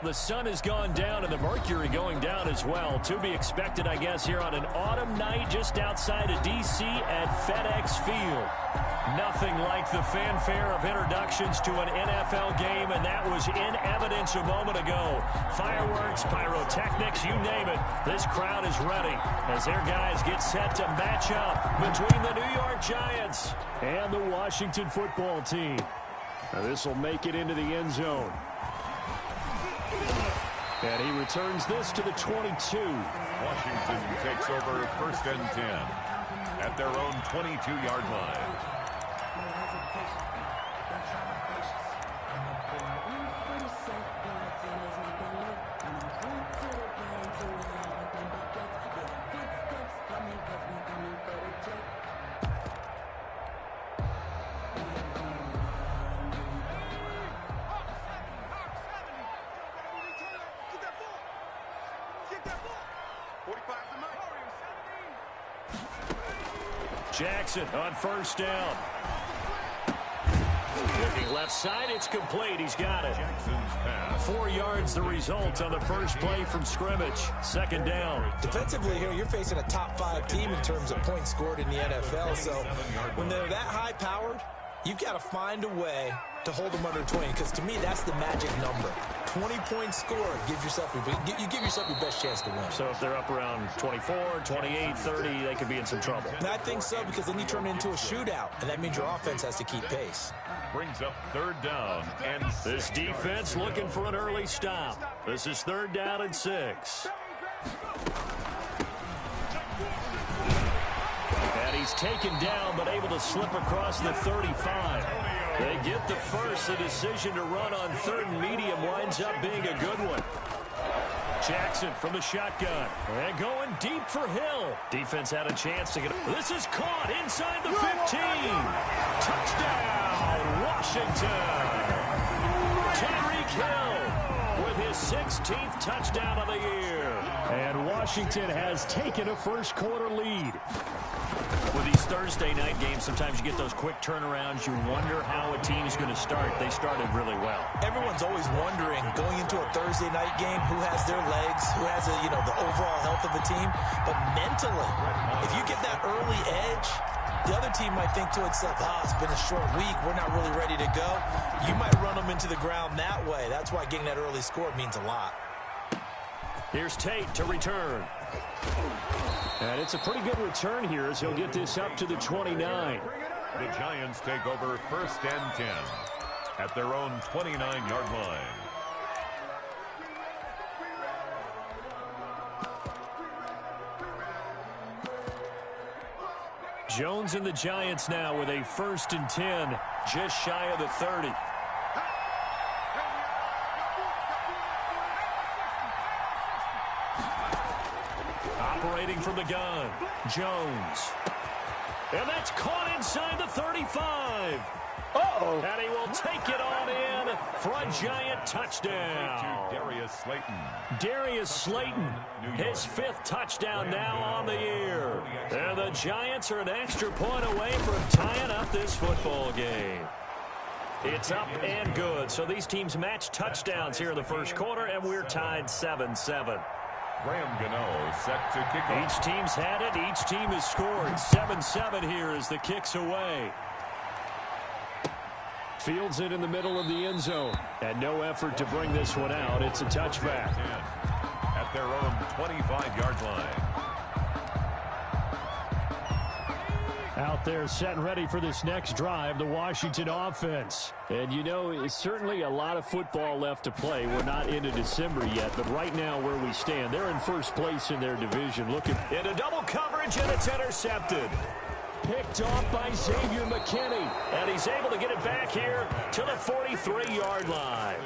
The sun has gone down and the mercury going down as well. To be expected, I guess, here on an autumn night just outside of D.C. at FedEx Field. Nothing like the fanfare of introductions to an NFL game, and that was in evidence a moment ago. Fireworks, pyrotechnics, you name it. This crowd is ready as their guys get set to match up between the New York Giants and the Washington football team. Now this will make it into the end zone. And he returns this to the 22. Washington takes over 1st and 10 at their own 22-yard line. Jackson on 1st down. Looking left side, it's complete. He's got it. 4 yards the result on the first play from scrimmage. 2nd down. Defensively here, you're facing a top 5 team in terms of points scored in the NFL. So when they're that high-powered, you've got to find a way to hold them under 20, because to me, that's the magic number. 20 points scored, you give yourself your best chance to win. So if they're up around 24, 28, 30, they could be in some trouble. And I think so, because then you turn it into a shootout, and that means your offense has to keep pace. Brings up 3rd down and this defense looking for an early stop. This is 3rd down and 6. And he's taken down, but able to slip across the 35. They get the first. The decision to run on 3rd and medium winds up being a good one. Jackson from the shotgun. And going deep for Hill. Defense had a chance to get it. This is caught inside the 15. Touchdown, Washington. Tyreek Hill with his 16th touchdown of the year. And Washington has taken a first-quarter lead. With these Thursday night games, sometimes you get those quick turnarounds. You wonder how a team is going to start. They started really well. Everyone's always wondering, going into a Thursday night game, who has their legs, who has the overall health of the team. But mentally, if you get that early edge, the other team might think to itself, it's been a short week, we're not really ready to go. You might run them into the ground that way. That's why getting that early score means a lot. Here's Tate to return. And it's a pretty good return here as he'll get this up to the 29. the Giants take over 1st and 10 at their own 29-yard line. Jones and the Giants now with a 1st and 10, just shy of the 30. Operating from the gun, Jones. And that's caught inside the 35. Uh-oh. And he will take it on in for a Giant touchdown. Darius Slayton. Darius Slayton, his 5th touchdown now on the year. And the Giants are an extra point away from tying up this football game. It's up and good. So these teams match touchdowns here in the first quarter, and we're tied 7-7. Graham Gano set to kick off. Each team's had it. Each team has scored. 7-7 here as the kick's away. Fields it in the middle of the end zone. And no effort to bring this one out. It's a touchback. At their own 25-yard line. Out there set and ready for this next drive, the Washington offense. And you know, it's certainly a lot of football left to play. We're not into December yet, but right now where we stand, they're in first place in their division. Looking into double coverage, and it's intercepted. Picked off by Xavier McKinney. And he's able to get it back here to the 43-yard line.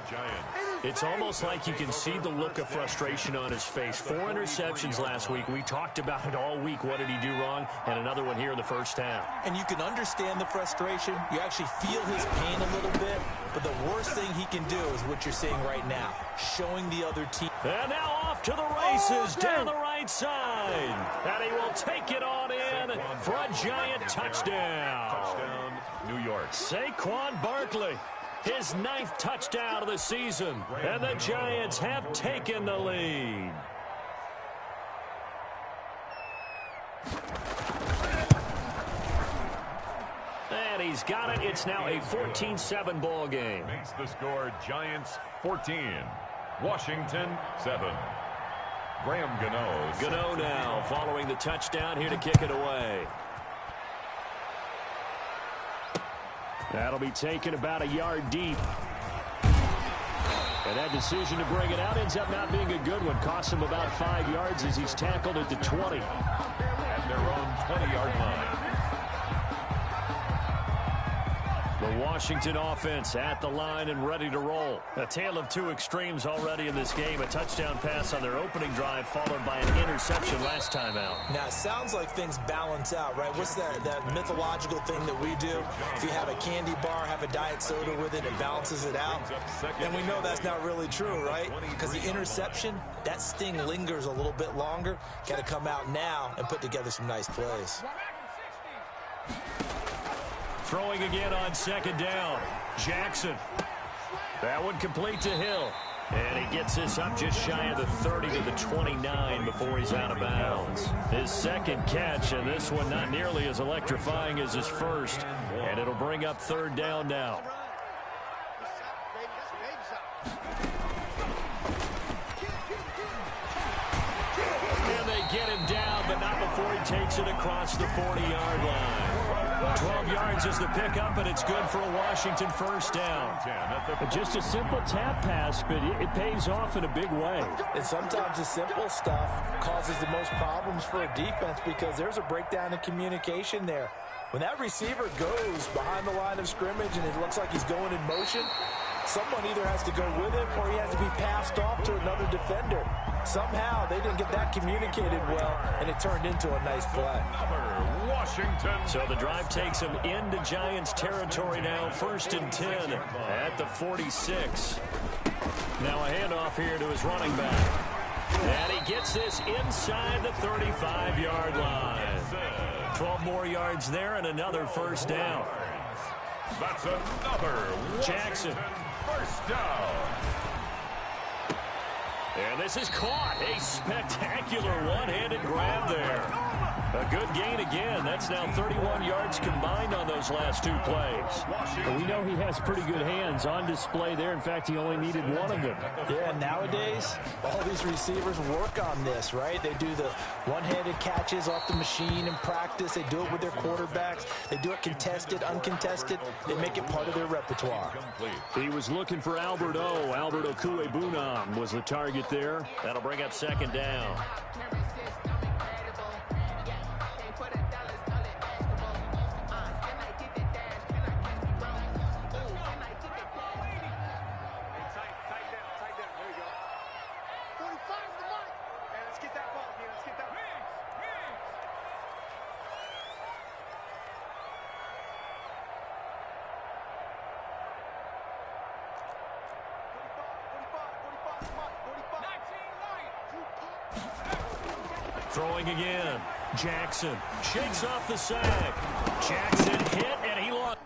It's almost like you can see the look of frustration on his face. 4 interceptions last week. We talked about it all week. What did he do wrong? And another one here in the first half. And you can understand the frustration. You actually feel his pain a little bit. But the worst thing he can do is what you're seeing right now, showing the other team. And now off to the races down the right side. And he will take it on in for a Giant touchdown. Touchdown, New York. Saquon Barkley. His 9th touchdown of the season. And the Giants have taken the lead. And he's got it. It's now a 14-7 ball game. Makes the score Giants 14, Washington 7. Graham Gano. Gano now following the touchdown here to kick it away. That'll be taken about a yard deep. And that decision to bring it out ends up not being a good one. Costs him about 5 yards as he's tackled at the 20. At their own 20-yard line. The Washington offense at the line and ready to roll. A tale of two extremes already in this game. A touchdown pass on their opening drive followed by an interception last time out. Now, it sounds like things balance out, right? What's that mythological thing that we do? If you have a candy bar, have a diet soda with it, it balances it out. And we know that's not really true, right? Because the interception, that sting lingers a little bit longer. Got to come out now and put together some nice plays. Throwing again on second down. Jackson. That one complete to Hill. And he gets this up just shy of the 30 to the 29 before he's out of bounds. His second catch, and this one not nearly as electrifying as his first. And it'll bring up third down now. And they get him down, but not before he takes it across the 40-yard line. 12 yards is the pickup, and it's good for a Washington first down. Just a simple tap pass, but it pays off in a big way. And sometimes the simple stuff causes the most problems for a defense because there's a breakdown in communication there. When that receiver goes behind the line of scrimmage and it looks like he's going in motion, someone either has to go with him or he has to be passed off to another defender. Somehow they didn't get that communicated well, and it turned into a nice play. Washington. So the drive takes him into Giants territory now, 1st and 10 at the 46. Now a handoff here to his running back. And he gets this inside the 35-yard line. 12 more yards there and another first down. That's another Jackson. First down. And this is caught. A spectacular one-handed grab there. A good gain again. That's now 31 yards combined on those last two plays. But we know he has pretty good hands on display there. In fact, he only needed one of them. Yeah, nowadays, all these receivers work on this, right? They do the one-handed catches off the machine in practice. They do it with their quarterbacks. They do it contested, uncontested. They make it part of their repertoire. He was looking for Albert O. Albert Okwuegbunam was the target there. That'll bring up second down. Throwing again. Jackson shakes off the sack. Jackson hit, and he lost.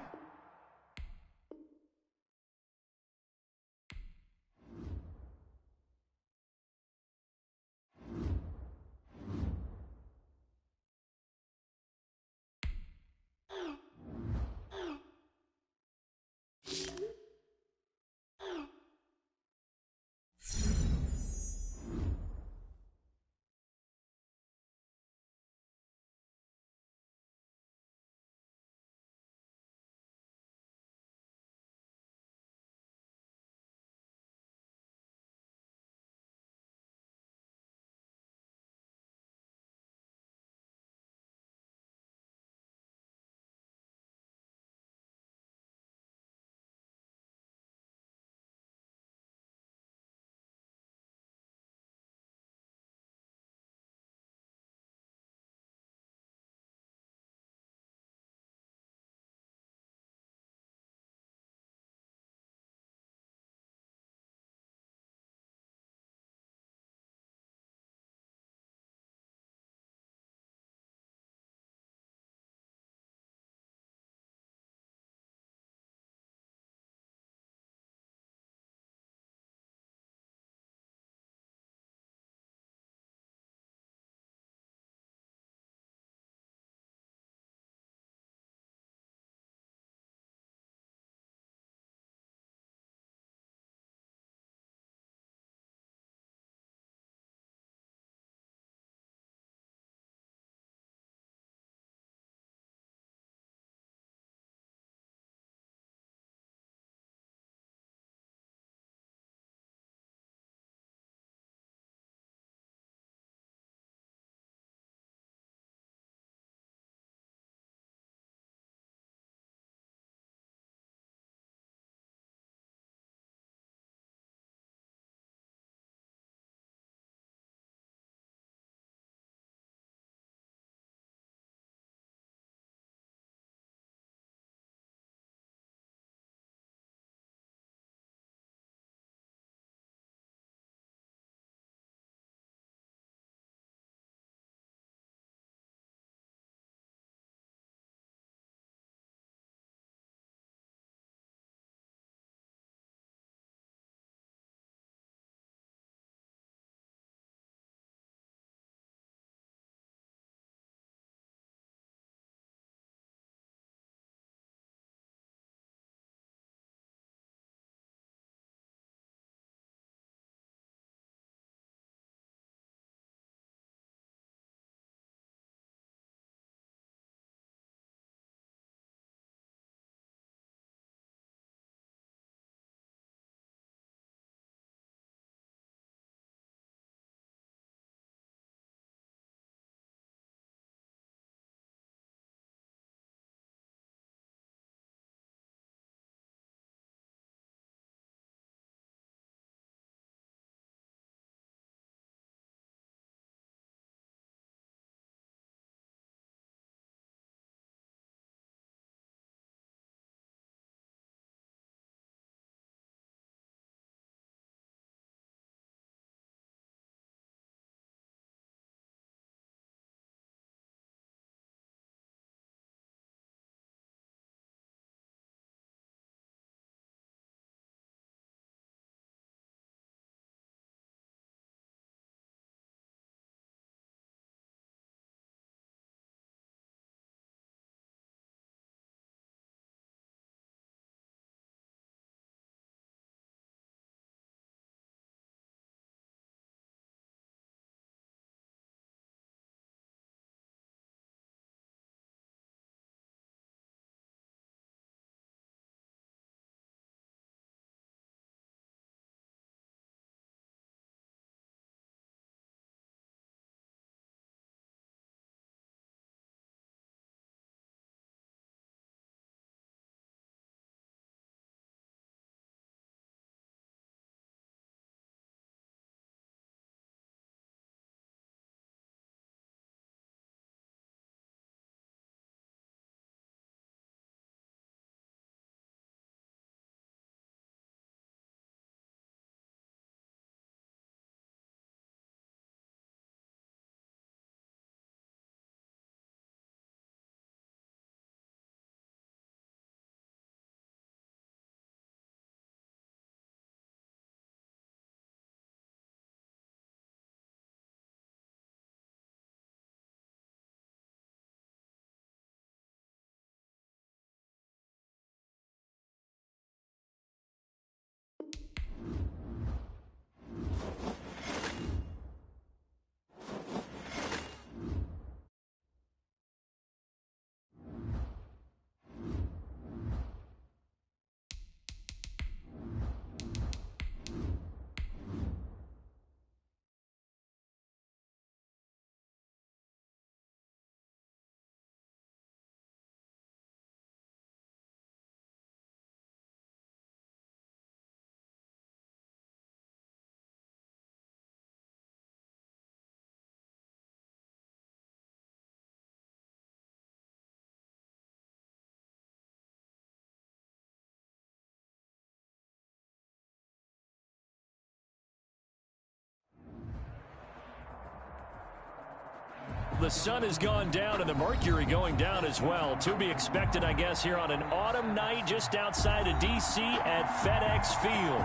the sun has gone down and the mercury going down as well. To be expected, I guess, here on an autumn night just outside of D.C. at FedEx Field.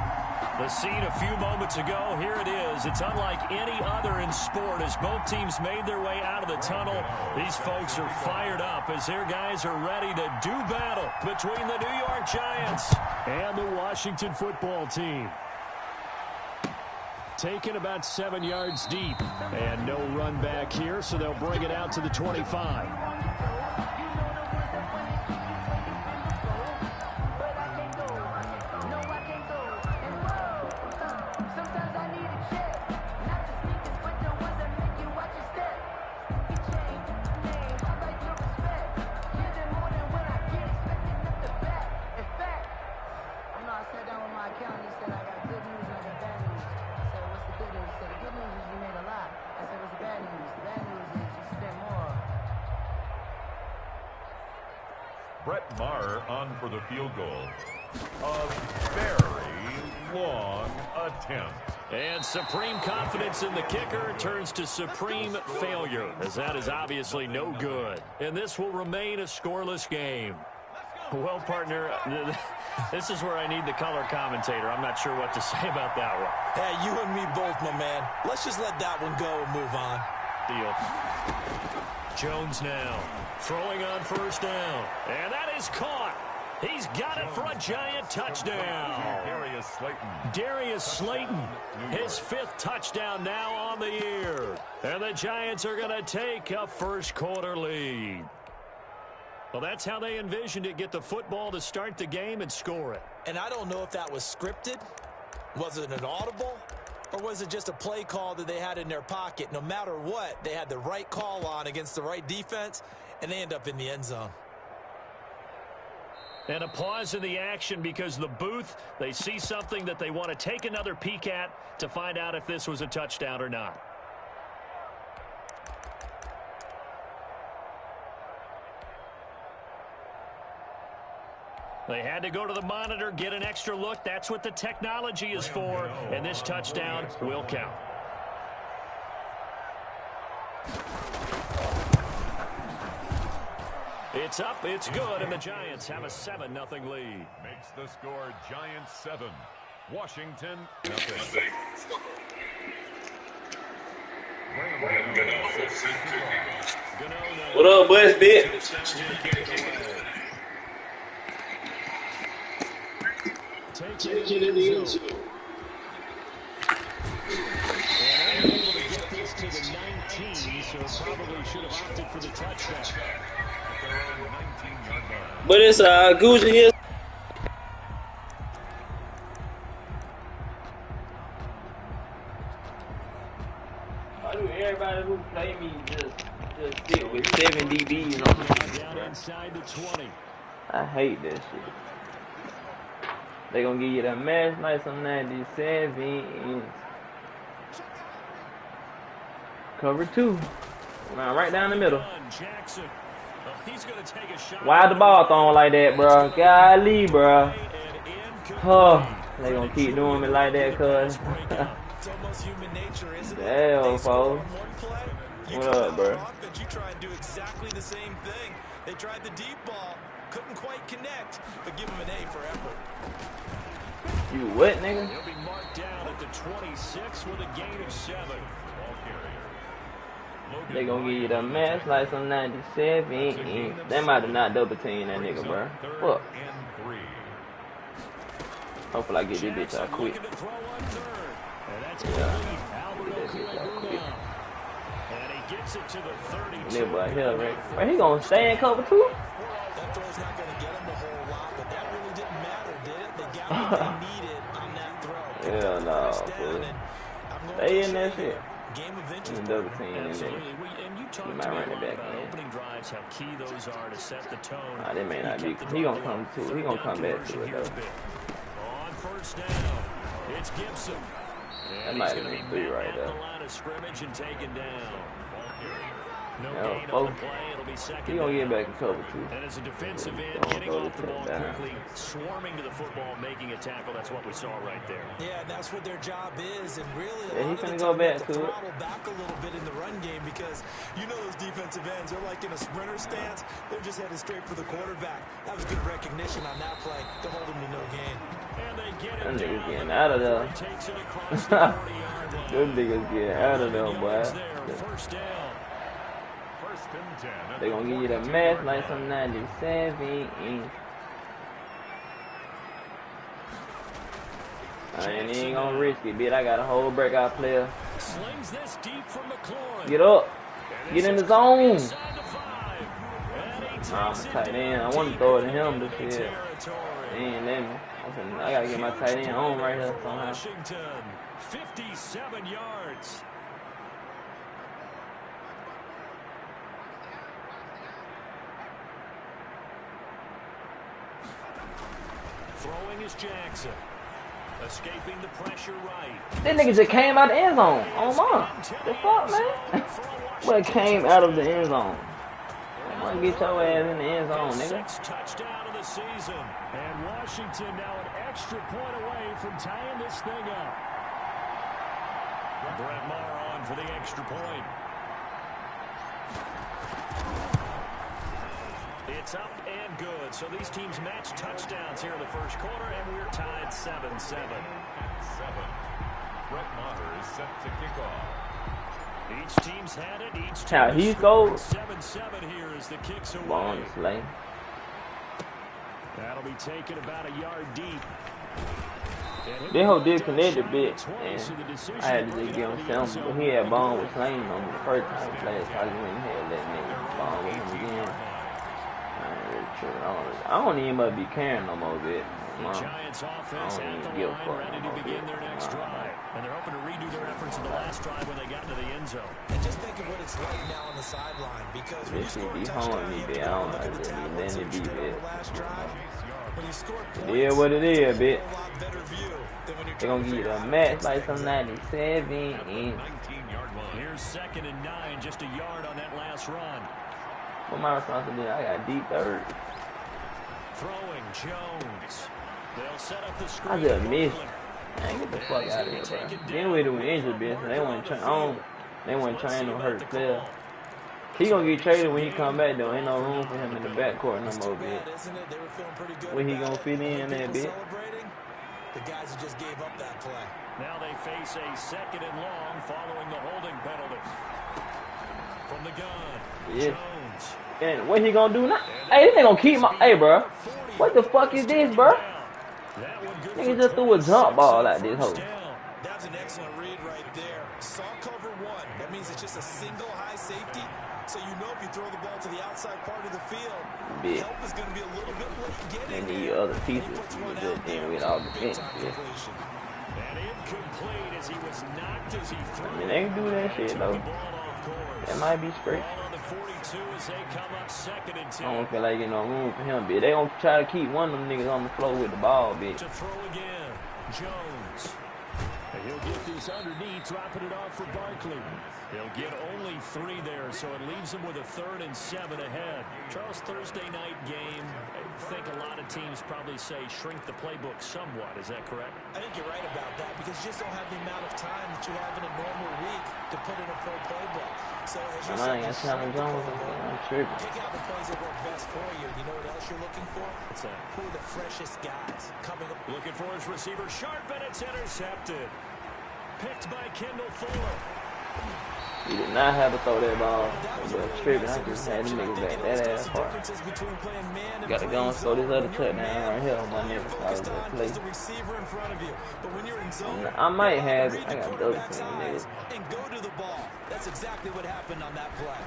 The scene a few moments ago, here it is. It's unlike any other in sport as both teams made their way out of the tunnel. These folks are fired up as their guys are ready to do battle between the New York Giants and the Washington football team. Taken about 7 yards deep. And no run back here, so they'll bring it out to the 25. Brett Maher on for the field goal. A very long attempt. And supreme confidence in the kicker turns to supreme failure, as that is obviously no good. And this will remain a scoreless game. Well, partner, this is where I need the color commentator. I'm not sure what to say about that one. Hey, you and me both, my man. Let's just let that one go and move on. Deal. Jones now throwing on first down. And that is caught. He's got it for a Giant touchdown. Darius Slayton, his 5th touchdown now on the year. And the Giants are going to take a first-quarter lead. Well, that's how they envisioned it. Get the football to start the game and score it. And I don't know if that was scripted. Was it an audible? Or was it just a play call that they had in their pocket? No matter what, they had the right call on against the right defense, and they end up in the end zone. And a pause in the action because the booth, they see something that they want to take another peek at to find out if this was a touchdown or not. They had to go to the monitor, get an extra look. That's what the technology is for, and this touchdown will count. It's up, it's good, and the Giants have a 7-0 lead. Makes the score Giants 7, Washington nothing. What up, boys, bitch? Take it in the end zone. And unable to get this to the 19, so probably should have opted for the touchdown. But it's Gucci here. Why do everybody who play me just stick with 7 DBs on me? Down inside the 20. I hate that shit. They gonna give you that match nice on 97. Cover 2. Right down the middle. Why the ball thrown like that, bro? Golly, bro. Oh, they gonna keep doing me like that, cuz. Damn, folks. What up, bro? You try and do exactly the same thing. They tried the deep ball, couldn't quite connect, but give them an A for effort. You what, nigga? He'll be marked down at the 26 with a gain of 7. They gonna give you the match like some 97. They might have not double team that nigga, bro. Fuck. Hopefully I get this bitch out quick. Yeah. Get that bitch out quick. Nigga right here, right? Bro, he gonna stay in cover 2? That throw's not gonna get him a whole lot, but that really didn't matter, did it? They got what they needed on that throw. Hell no, fool. Stay in that shit. Game of inches. Double team in there. And you talked might run it back, about man. opening drives, how key those are to set the tone. Nah, they may not be. He gonna come to. He gonna come back to it though. On first down, it's Gibson. That might have been 3 right there. The line of scrimmage and taken down. No Yeah, gain on the play. It'll be second. He gonna get back in cover too. And as a defensive end, getting off the ball quickly, swarming to the football, making a tackle. That's what we saw right there. Yeah, that's what their job is. And really, Yeah, he's gonna go back to it. Throttle back a little bit in the run game because you know those defensive ends, they're like in a sprinter stance. They're just headed straight for the quarterback. That was good recognition on that play to hold him to no gain. And they get Them it niggas down. getting out of there. Takes it across the 40-yard line. Them niggas getting out of there, boy. First down. First and 10. They gonna give you the match like some 97 inch. I ain't gonna risk it, bitch. I got a whole breakout player. Slings this deep from McLaurin. Get up. Get in the zone. Inside the 5. And he Nah, I'm takes a it tight to end. I want to throw it to him, but territory. shit. He ain't let me. I gotta get my tight end home right here somehow. Washington, 57 yards. Throwing is Jackson. Escaping the pressure right. This nigga just came out of the end zone. Oh my. The fuck, man? But came out of the end zone. I'm gonna get your ass in the end zone, nigga. Sixth touchdown of the season. And Washington now an extra point away from tying this thing up. Brett Maher on for the extra point. It's up and good. So these teams match touchdowns here in the first quarter, and we're tied 7-7. 7. Brett Maher is set to kick off. Each team's had it. Each How team he is goes. 7-7 here as the kicks away. Long slay. That'll be taken about a yard deep. This whole disconnect a bit, and I had to just give him something. But he had ball with Slayton on the first time he played, so I just went ahead and let nigga ball with him again. I ain't really sure. I don't even must be caring no more, bitch. The Giants offense I don't at even the give a line, fuck ready no to more, begin bitch. their next drive. And they're hoping to redo their efforts in the last drive when they got to the end zone. And just think of what it's like now on the sideline because when you This shit score a be touchdown, hauling me, you have to bitch. I go don't look know. at the Just be tablets letting that it be, you did on bitch. the last drive. When you score It points, is what it is, bitch. you have a lot better view than when you're They gonna give you a match like some 97 inch. 19-yard line. Here's 2nd and 9, just a yard on that last run. What my responsibility? I got deep third. Throwing Jones. They'll set up the I screen. just missed. Man, get the fuck out of here, bro. Then we do injured, bitch. They want to train. They want to train no hurt player. He gonna get traded when he come back though. Ain't no room for him in the backcourt no more, bitch. Where he gonna fit in there, bitch? The guys who just gave up that play. Now they face a 2nd and long following the holding penalty. From the gun, Yeah. Jones. And what he gonna do now? Hey, this nigga gonna keep my. Hey, bro. What the fuck is this, bro? That one good Nigga for just threw a 27, jump ball at this first hoe. down. That's an excellent read right there. Saw cover one. That means it's just a single high safety. So you know if you throw the ball to the outside part of the field, Bitch. help is going to be a little bit late They getting need there. other He pieces puts to one just out deal there. with all the Big bench, time bitch. completion. And incomplete as he was knocked as he threw. I mean, they can do that shit Took though. the ball off course. That might be straight. Ball on the 42 as they come up 2nd and 10. I don't feel like getting no room for him, bitch. They gonna try to keep one of them niggas on the floor with the ball, bitch. To throw again, Jones. And he'll get these underneath, dropping it off for Barkley. He'll get only 3 there, so it leaves him with a 3rd and 7 ahead. Charles, Thursday night game, I think a lot of teams probably say shrink the playbook somewhat. Is that correct? I think you're right about that because you just don't have the amount of time that you have in a normal week to put in a full playbook. So as you I ain't got said, Chandler Jones. I'm tripping. pick out the plays that work best for you. You know what else you're looking for? What's that? Who are the freshest guys coming up? Looking for his receiver, sharp, and it's intercepted. Picked by Kendall Fuller. He did not have to throw that ball. But tripping, I just had them niggas back that ass far. Gotta go and throw this other touchdown right here on my nigga. So I was gonna play. I might have it. I got double team niggas. And go to the ball. That's exactly what happened on that play.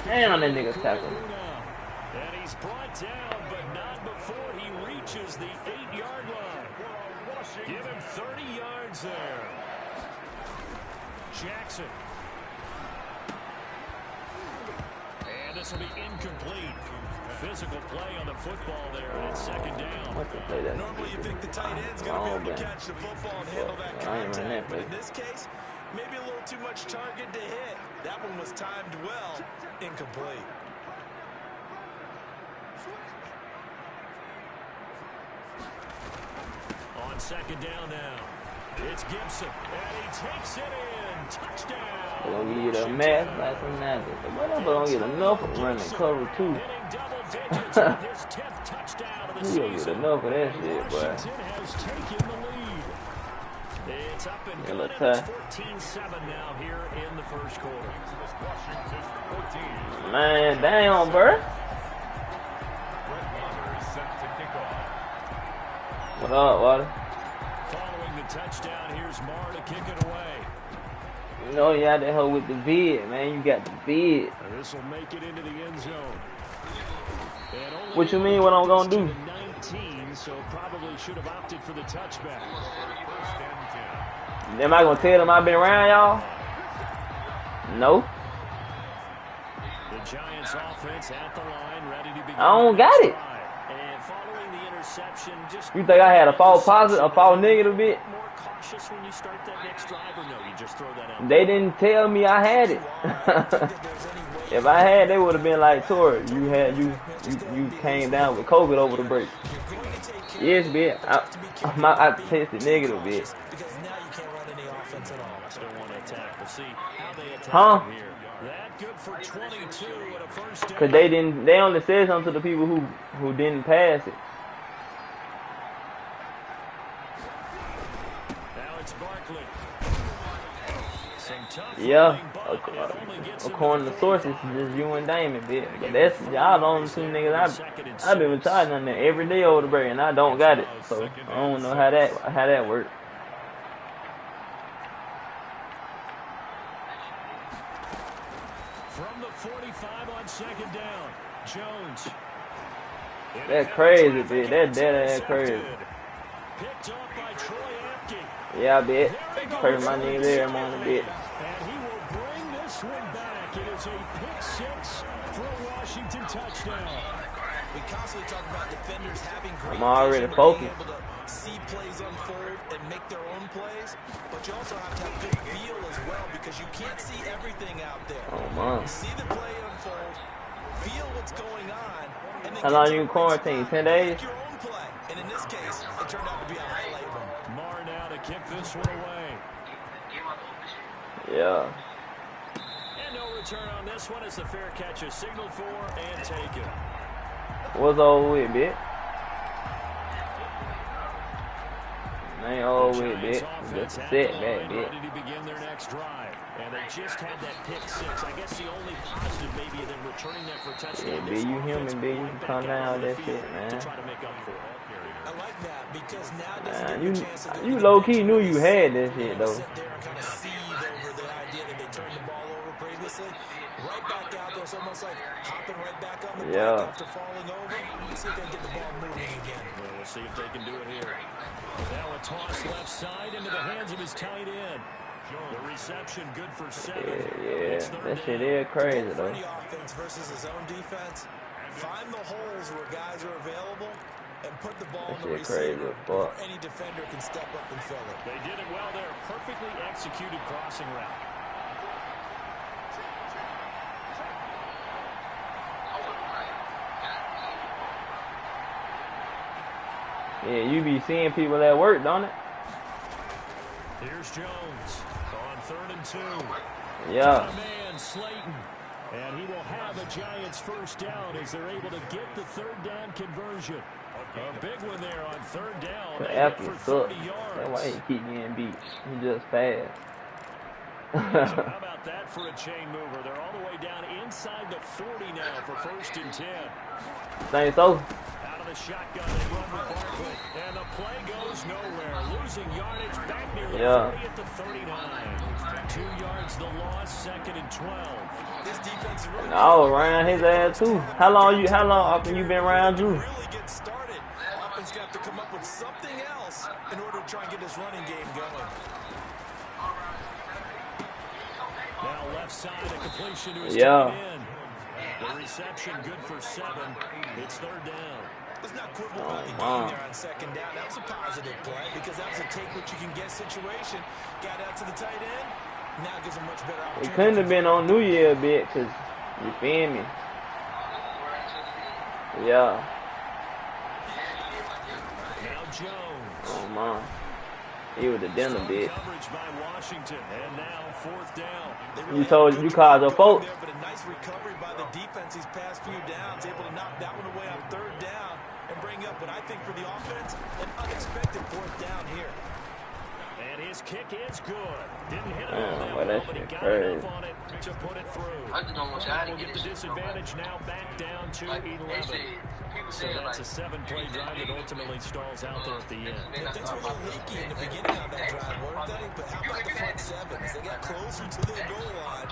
Damn, that nigga tackle. And he's brought down, but not before he reaches the 8-yard line. Give him 30 yards there. Jackson. And this will be incomplete. Physical play on the football there, and it's 2nd down. What the play that? Normally you think the tight end's going to be able to catch the football and handle that I ain't contact, running that but play. in this case, Maybe a little too much target to hit. That one was timed well. Incomplete. On second down now. It's Gibson, and he takes it in. Touchdown. They're going to give you the math like some magic. But I'm going to get enough of running cover, too. You going to get enough of that shit, boy. Washington has taken the lead. It's up and Yeah, good. let's It's 14-7 now here in the first quarter. Man, damn, bro. Brett Maher is set to kick off. What up, Water? Following the touchdown, here's Maher to kick it away. You know you out there hoe with the vid, man. You got the vid. This will make it into the end zone. What you mean what I'm gonna do? 19, so probably should have opted for the touchback. Am I gonna tell them I've been around y'all? No. The Giants offense at the line, ready to begin. I don't got it. And following the interception, just You think I had a false positive, a false negative bit? more cautious when you start that next drive, or no, you just throw that out? They didn't tell me I had it. If I had, they would have been like, Tori, you came down with COVID over the break. Yes, bitch. I tested negative, bitch. Because now you can't run any offense at all. Still want to attack. We'll see how they attack Huh? from here. That good for 22 and a first down. Cause they only said something to the people who didn't pass it. Now it's Barkley. Some tough Yeah, running, but it only gets him according to sources, it's just you and Damon, bitch. But that's y'all the only two niggas I've been retired on there every day over the break, and I don't got it, so I don't know how that works. From the 45 on second down, Jones. That's crazy, bitch. That crazy. Picked up by Troy Apke. Yeah, bitch. Pray my nigga there, man, a bit. And he will bring this one back. It is a pick six for a Washington touchdown. We constantly talk about defenders having great I'm already vision, focused. being able to see plays unfold and make their own plays, but you also have to have good feel as well because you can't see everything out there. Oh, man. See the play unfold, feel what's going on, and then How long you in quarantine? 10 days? make your own play. And in this case, it turned out to be a highlight run. Maher now to kick this one away. Yeah. And no return on this one as the fair catch is signaled for and taken. What's over with, bitch? Ain't over with, bitch. Just a setback, bitch. Ready to begin their next drive. And they just had that pick six. I guess the only positive maybe of them returning that for a touchdown. Yeah, bitch, you human, bitch. You can come down with that shit, man. To try to make up for it. I like that because now doesn't Man, give you a chance to you low-key knew you had that shit, though. sit there and kind of seethe over the idea that they turned the ball over previously. Right back out there, it's almost like hopping right back on the Yeah. break after falling over. Let's see if they can get the ball moving again. Well, we'll see if they can do it here. Now a toss left side into the hands of his tight end. The reception good for 7. Yeah, It's third that shit down. is crazy, though. The offense versus his own defense. Find the holes where guys are available and put the ball That in the shit crazy receiver. as fuck. Any defender can step up and fill it. They did it well there. Perfectly executed crossing route. Yeah, you be seeing people at work, don't it? Here's Jones on 3rd and 2. Yeah. A man, Slayton. And he will have a Giants first down as they're able to get the third down conversion. A big one there on 3rd down. The They hit athlete for sucks. 30 yards. That's why he keep getting beat. He just fast. So how about that for a chain mover? They're all the way down inside the 40 now for 1st and 10. Think so? Out of the shotgun, they run with Barkley. And the play goes nowhere. Losing yardage back near the 30 at the 39. 2 yards the loss, 2nd and 12. This defense is really And I was around his ass too. How long often you been around Drew? really get started. Offense got to come up with something else in order to try and get this running game going. Now left side, a completion to his Yeah. tight end. The reception good for 7. It's 3rd down. Let's not quibble about the wow. game there on 2nd down. That was a positive play because that was a take what you can get situation. Got out to the tight end, Now gives him much better It opportunity. couldn't have been on New Year a bit, cause you feel me? Yeah. Now Jones. Oh man. He was a dinner bit. Coverage by Washington, and now 4th down. You told you called your folks. There, but a nice recovery by the defense these past few downs, able to knock that one away on 3rd down and bring up what I think for the offense, an unexpected 4th down here. And his kick is good. Didn't hit it Oh, on that well, that one, but he shit got crazy. enough on it to put it through. We'll get the disadvantage now back down to 11. So that's a 7-play drive that ultimately stalls out there at the end. Yeah, things were a little leaky in the beginning on that drive, weren't they? But how about the front 7? As they got closer to their goal line,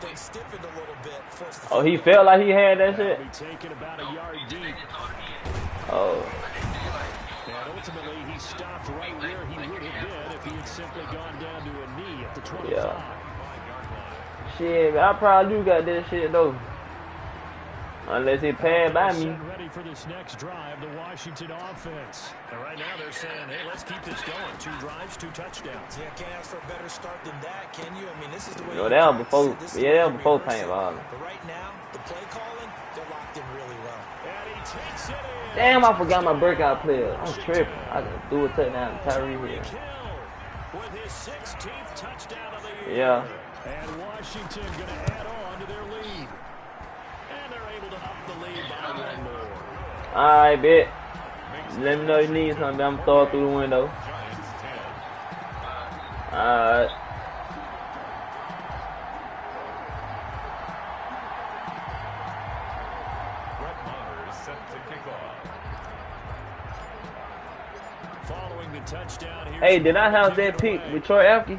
they stiffened a little bit. Oh, he felt like he had that shit? Be taken about a yard deep. Oh. And ultimately, he stopped right where he would have been if he had simply gone down to a knee at the 25. Yeah. Shit, I probably do got this shit though. Unless it passed by me. Ready for this next drive, the Washington offense. And right now they're saying, hey, let's keep this going. 2 drives, 2 touchdowns. Yeah, can't ask for a better start than that, can you? I mean, this is the way. No, that was before. Yeah, that was before paintball. But right now, the play calling, they're locked in really well. And he takes it in. Damn, I forgot my breakout player. I'm tripping. I can do a touchdown to Tyree here. With his 16th touchdown of the year. Yeah. And Washington going to add on to their lead. And they're able to up the lead by 1 more. Alright, bet. Let me know you need something. I'm throw it through the window. Alright. Brett Maher is set to kick off. Following the touchdown here. Hey, did I have that pick with Troy Apke?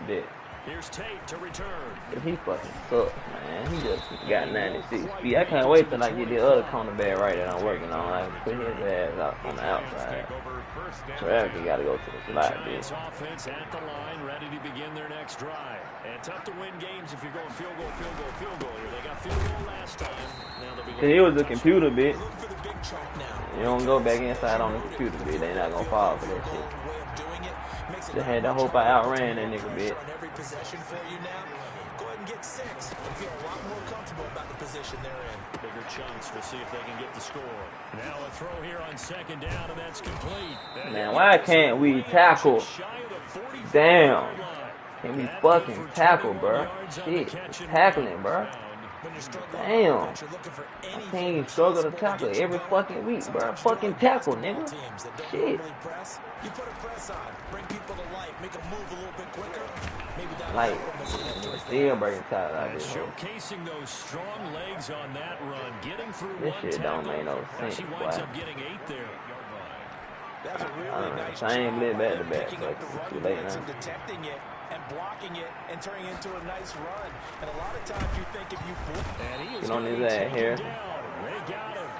Bet. Here's Tate to return. He fucking sucks, man. He just got 96 feet. I can't wait till I get the other cornerback right that I'm working on. I can put his ass out on the outside. Troy Apke got to go to the slot, Giants bitch. offense at the line, ready to begin their next drive. And tough to win games if you're going field goal, field goal, field goal here. They got field goal last time. Now they'll be Cause he was a computer, bitch. Look for the big chunk now. You don't go back inside on the computer, bitch. They not gonna fall for that shit. Way of doing it makes it Just had to hope I outran that nigga, bitch. on every possession for you now. Go ahead and get 6 and feel a lot more comfortable about the position they're in. bigger chunks. We'll see if they can get the score. Now a throw here on 2nd down, and that's complete. Man, why can't we tackle? Damn. Can we fucking tackle, bro? Shit, it's tackling, bro. Damn. I can't even struggle to tackle every fucking week, bro. Fucking tackle, nigga. Shit. You put a press on, bring people to life, make them move a little bit quicker. Maybe that Like, still breaking tackle out this hole. Showcasing those strong legs on that run, getting through This one shit don't tackle. make no sense, She boy. winds up getting 8 there. That's a really nice same job lit back to of back, picking but up the it's run too late blitz now. and detecting it and blocking it and turning it into a nice run. And a lot of times you think if you And he is Get on gonna his be ass taken here. down. They got him.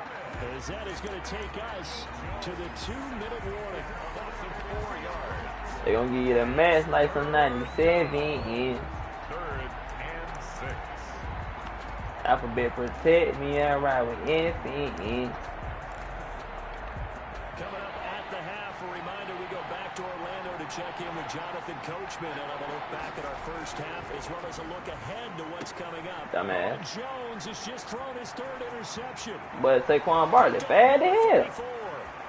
As that is going to take us to the 2-minute warning. 4 yards. They gonna give you the match like some 97. 3rd and 6. Alphabet protect me, I ride with anything. Coming up at the half, a reminder we go back to Orlando to check in with Jonathan Coachman and have a look back at our first half as well as a look ahead to what's coming up. Dumbass. Jones has just thrown his 3rd interception. But Saquon Barkley, bad as hell.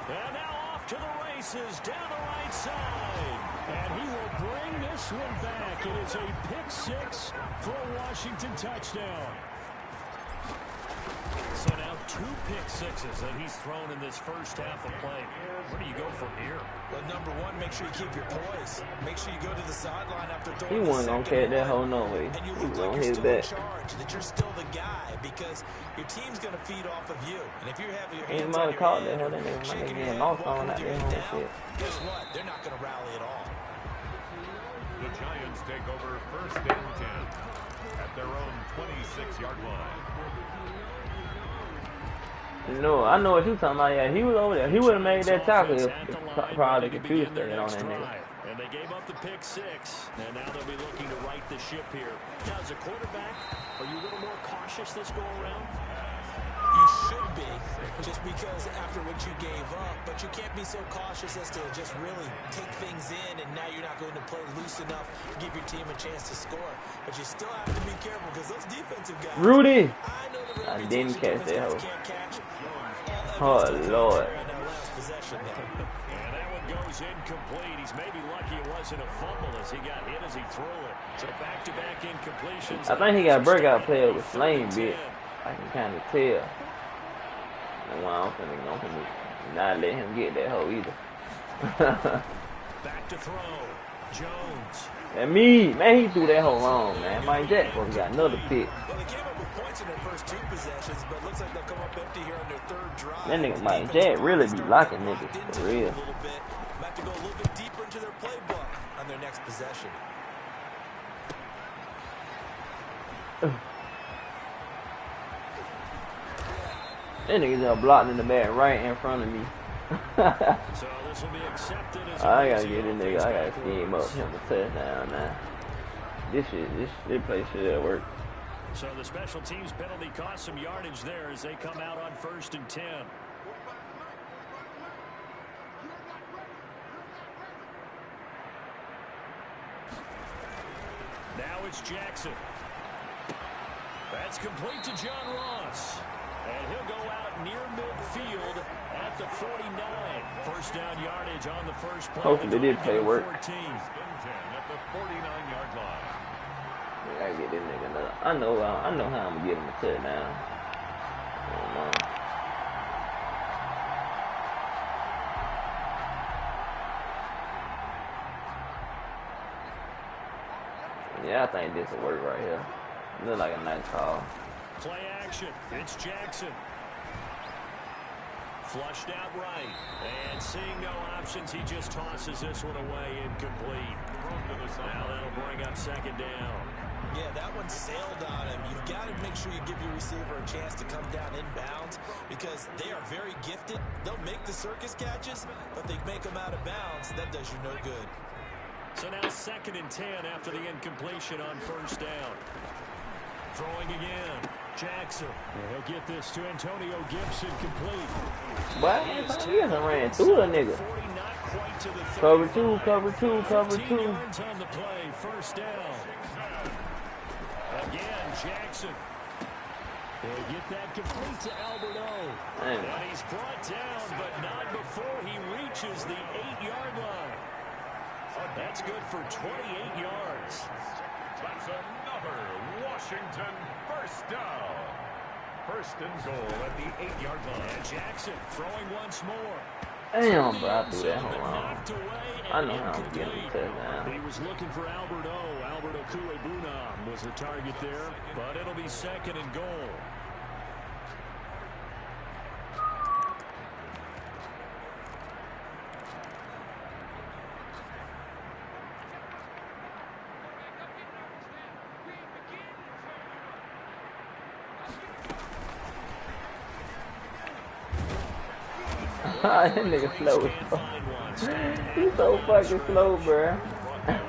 And now off to the races down the right side. And he will bring this one back. It is a pick 6 for a Washington touchdown. So now 2 pick 6s that he's thrown in this first half of play. Where do you go from here? Well, number one, make sure you keep your poise. Make sure you go to the sideline after He throwing the wasn't gonna second catch that one. hole no way. And you He look was like on you're his still in back. charge, that you're still the guy because your team's going to feed off of you. And if you have your He hands might on have your caught head that hole. That or nigga might shaking have your been head, lost walking on that with your damn head whole down, shit. guess what? They're not going to rally at all. The Giants take over 1st and 10 at their own 26-yard line. No, I know what you talking about. Yeah, he was over there. He would have made that tackle if probably the computer stayed on that nigga. And they gave up the pick 6, and now they'll be looking to right the ship here. Now, as a quarterback, are you a little more cautious this go around? You should be, just because after what you gave up, but you can't be so cautious as to just really take things in, and now you're not going to play loose enough to give your team a chance to score. But you still have to be careful because those defensive guys. Rudy! I didn't catch that hoe. Oh, Lord. And that one goes incomplete. He's maybe lucky it wasn't a fumble as he got hit as he threw it. So back-to-back incompletions. I think he got a breakout player with Slane bit. I can kind of tell. And well, I'm finna not let him get that hoe either. Back to throw. Jones. And me, man, he threw that hoe wrong, man. Mike Jack got another pick. Well, they came up with points in their first 2 possessions, but looks like they'll come up empty here on their 3rd drive. That nigga Mike Jack really be locking niggas for real. About to go a little bit deeper into their playbook on their next possession. That nigga just blocked in the back right in front of me. So this will be accepted as I gotta get this nigga. I gotta scheme up him a touchdown now. This play should work. So the special teams penalty cost some yardage there as they come out on 1st and 10. Now it's Jackson. That's complete to John Ross. And he'll go out near midfield at the 49. First down yardage on the first play. Hopefully they did play work. 10 at the 49-yard line. I gotta get this nigga another. I know how I'm gonna get him a touchdown. Yeah, I think this will work right here. Look like a nice call. Play action. It's Jackson. Flushed out right. And seeing no options, he just tosses this one away incomplete. Now that'll bring up 2nd down. Yeah, that one sailed on him. You've got to make sure you give your receiver a chance to come down inbounds because they are very gifted. They'll make the circus catches, but they make them out of bounds. That does you no good. So now 2nd and 10 after the incompletion on 1st down. Throwing again. Jackson. And he'll get this to Antonio Gibson complete. What? He hasn't ran through a nigga. Cover 2, cover 2, cover 2. Yards on the play. 1st down. Again, Jackson. He'll get that complete to Alberto. And he's brought down, but not before he reaches the 8-yard line. That's good for 28 yards. That's another Washington first down. 1st and goal at the 8-yard line. And Jackson throwing once more. Damn, bro, I threw that whole wrong. I know how I'm getting a touchdown. He was looking for Alberto. Alberto Kuebuna was the target there, but it'll be 2nd and goal. That nigga slow as fuck. He's so fucking slow, bro.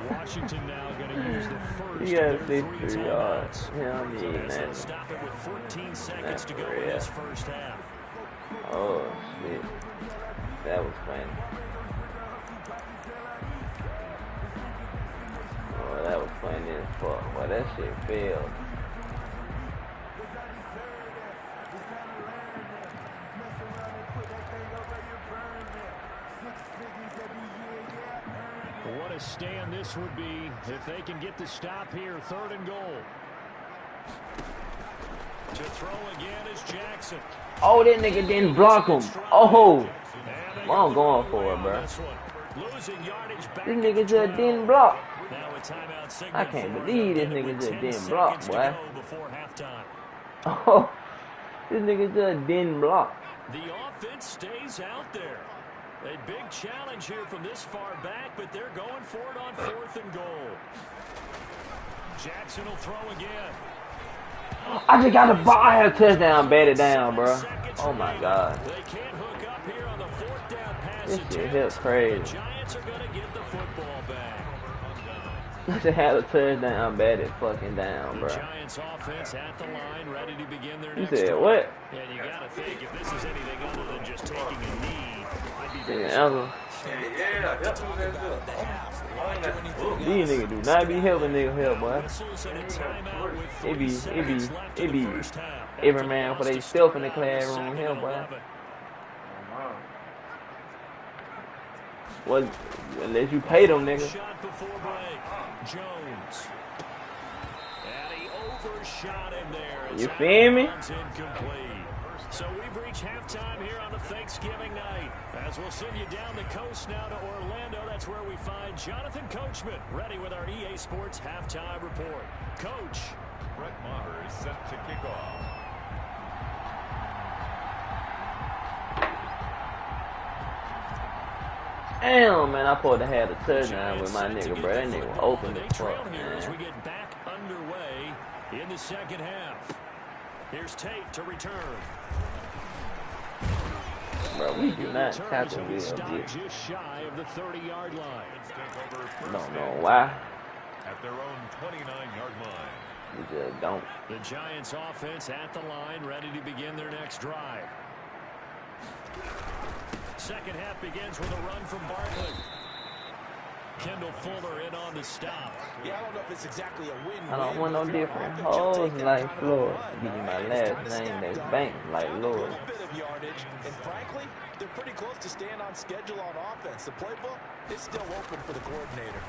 Washington now going to use the first. He got 63 yards. Hell yeah, man. Stop it with 14 seconds to go in this first half. Oh shit, that was funny. Oh, that was funny as fuck. Boy, that shit failed. What a stand this would be if they can get the stop here. 3rd and goal. To throw again is Jackson. Oh, that nigga didn't block him. Oh, well, I'm going for it, bro. This nigga just didn't block. I can't believe this nigga just didn't block, boy. Oh, this nigga just didn't block. The offense stays out there. A big challenge here from this far back, but they're going for it on 4th and goal. Jackson will throw again. I just got the ball. I had a touchdown, batted down, bro. Oh my god. They can't hook up here on the 4th down pass. This shit hit crazy. The Giants are going to get the football back. They had a touchdown, bat it fucking down, bro. Giants offense at the line, ready to begin their You next said drive. what? And you gotta think if this is anything other than just taking a knee, I'd be very These niggas do not be helping niggas help, boy. It be every man for they self in the classroom help, boy. Well, unless you pay them, nigga. Shot before break. Jones. And he overshot him there. You feel me? Incomplete. So we've reached halftime here on a Thanksgiving night. As we'll send you down the coast now to Orlando, that's where we find Jonathan Coachman, ready with our EA Sports halftime report. Coach. Brett Maher is set to kick off. Damn, man, I supposed to have a touchdown with my nigga, bro. That nigga was open as fuck, As we man. get back underway in the second half. Here's Tate to return. Bro, we do not tackle So he real stopped deep. just shy of the 30-yard line. Don't know why. At their own 29-yard line. We just don't. The Giants offense at the line, ready to begin their next drive. Second half begins with a run from Barkley. Kendall Fuller in on the stop. Yeah, I don't know if it's exactly a win. I don't want no different hoes like Floyd. Give me my last name, that's Bank, like Lord. A bit of yardage, and frankly, they're pretty close to staying on schedule on offense. The playbook is still open for the coordinator.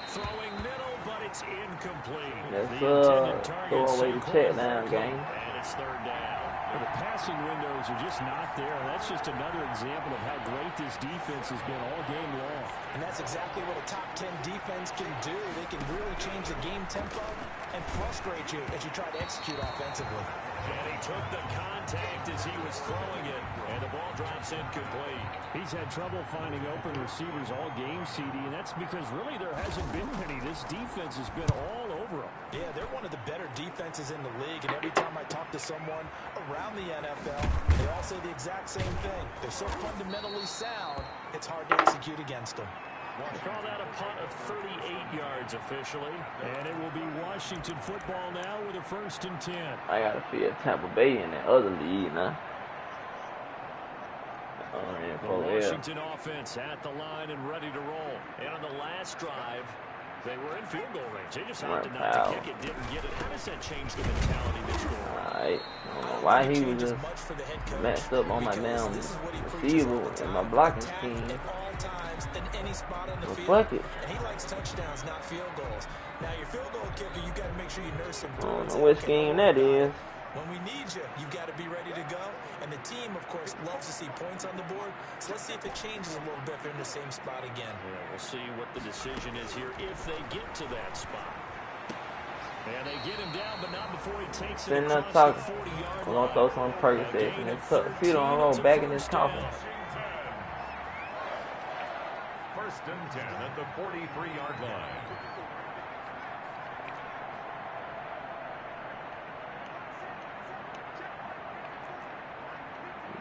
Throwing middle, but it's incomplete. That's The intended target throw away the so check close. down game. And it's third down. Well, the passing windows are just not there. That's just another example of how great this defense has been all game long. And that's exactly what a top 10 defense can do. They can really change the game tempo and frustrate you as you try to execute offensively. And he took the contact as he was throwing it, and the ball drops incomplete. He's had trouble finding open receivers all game, CD, and that's because really there hasn't been many. This defense has been all over them. Yeah, they're one of the better defenses in the league, and every time I talk to someone around the NFL, they all say the exact same thing. They're so fundamentally sound, it's hard to execute against them. Call that a punt of 38 yards officially, and it will be Washington football now with a 1st and 10. I gotta feel Tampa Bay in that other league now. The Washington offense at the line and ready to roll. And on the last drive, they were in field goal range. They just opted not to kick it, didn't get it. How does that change the mentality this goal? Alright. I don't know why he was just messed up on my damn receiver and my blocking scheme. Well, fuck it. And he likes touchdowns, not field goals. Now, your field goal kicker, you got to make sure you nurse him I through. don't know what scheme that is. When we need you, you've got to be ready to go. And the team, of course, loves to see points on the board. So let's see if it changes a little bit if they're in the same spot again. Yeah, we'll see what the decision is here if they get to that spot. And they get him down, but not before he takes it across the 40-yard line. We're gonna throw some Percocets and his feet on the road back in his coffin. 1st and 10 at the 43-yard line.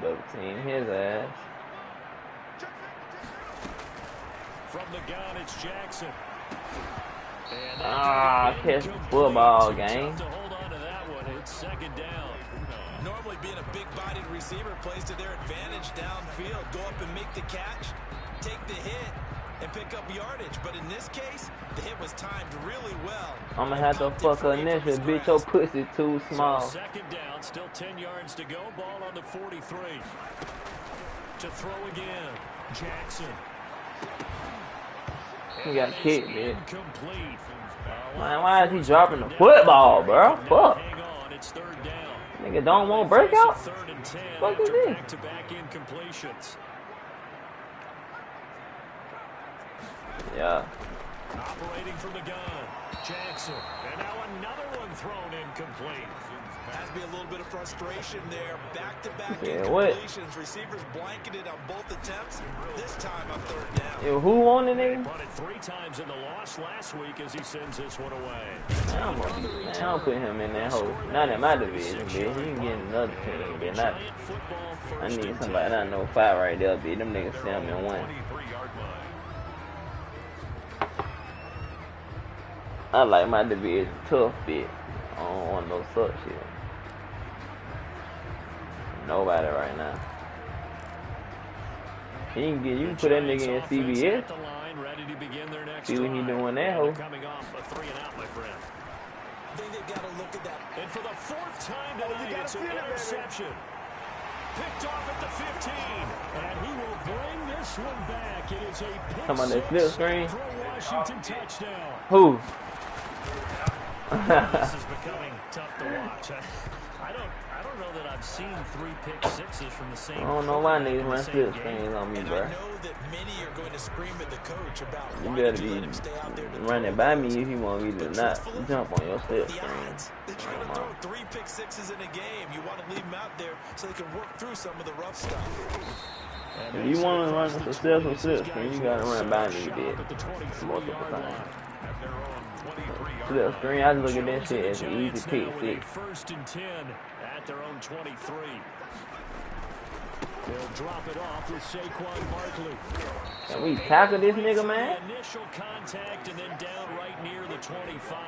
Double team his ass. From the gun, it's Jackson. Catch the football game. To hold on to that one. It's 2nd down. Normally being a big-bodied receiver plays to their advantage downfield. Go up and make the catch, take the hit, and pick up yardage. But in this case, the hit was timed really well. I'm gonna have to fuck her initial, bitch. Your pussy too small. So 2nd down, still 10 yards to go. Ball on the 43. To throw again, Jackson. He got kicked, man. Incomplete. Man, why is he dropping the football, bro? Fuck. Hang on, it's 3rd down. Nigga don't want breakout? 3rd and 10 Fuck is after this? back-to-back incompletions. Yeah. Operating from the gun, Jackson. And now another one thrown incomplete. Has to be a little bit of frustration there. Back-to-back Yeah, what? incompletions. Receivers blanketed on both attempts. This time on 3rd down. Yo, who won the nigga? But it 3 times in the loss last week as he sends this one away. Man, I don't put him in that hole. Not in my division, bitch. He can get another team, bitch. Not, Giant football I 1st need and somebody that know 5 right there, bitch. Them niggas 7 and 1. 23-yard line. I like my division tough bit. I don't want no suck shit. Nobody right now. You can put that nigga in CBS. See what he doing that hoe. Coming off a 3-and-out, my friend. I think they've got to look at that. And for the 4th time tonight, it's an interception. Picked off at the 15. And he will bring this one back. It is a pick Come on, that flip screen. for a Washington touchdown. Who? This is becoming tough to watch. I don't know that I've seen 3 pick-sixes from the same. I don't know why niggas run flip screens on me, And bro. I know that many are going to scream at the coach about You why better did you be let him stay out there to running by me if you want me to not jump on your flip the screen. odds that you're going to throw 3 pick-sixes in a game. You want to leave them out there so they can work through some of the rough stuff. If you want to run a successful flip screen, you gotta run by me, bitch. Multiple times. Flip screen, I look at that shit as an easy pick six. 1st and 10 at their own 23. They'll drop it off with Saquon Barkley. Can we tackle this nigga, man? Initial contact and then down right near the 25.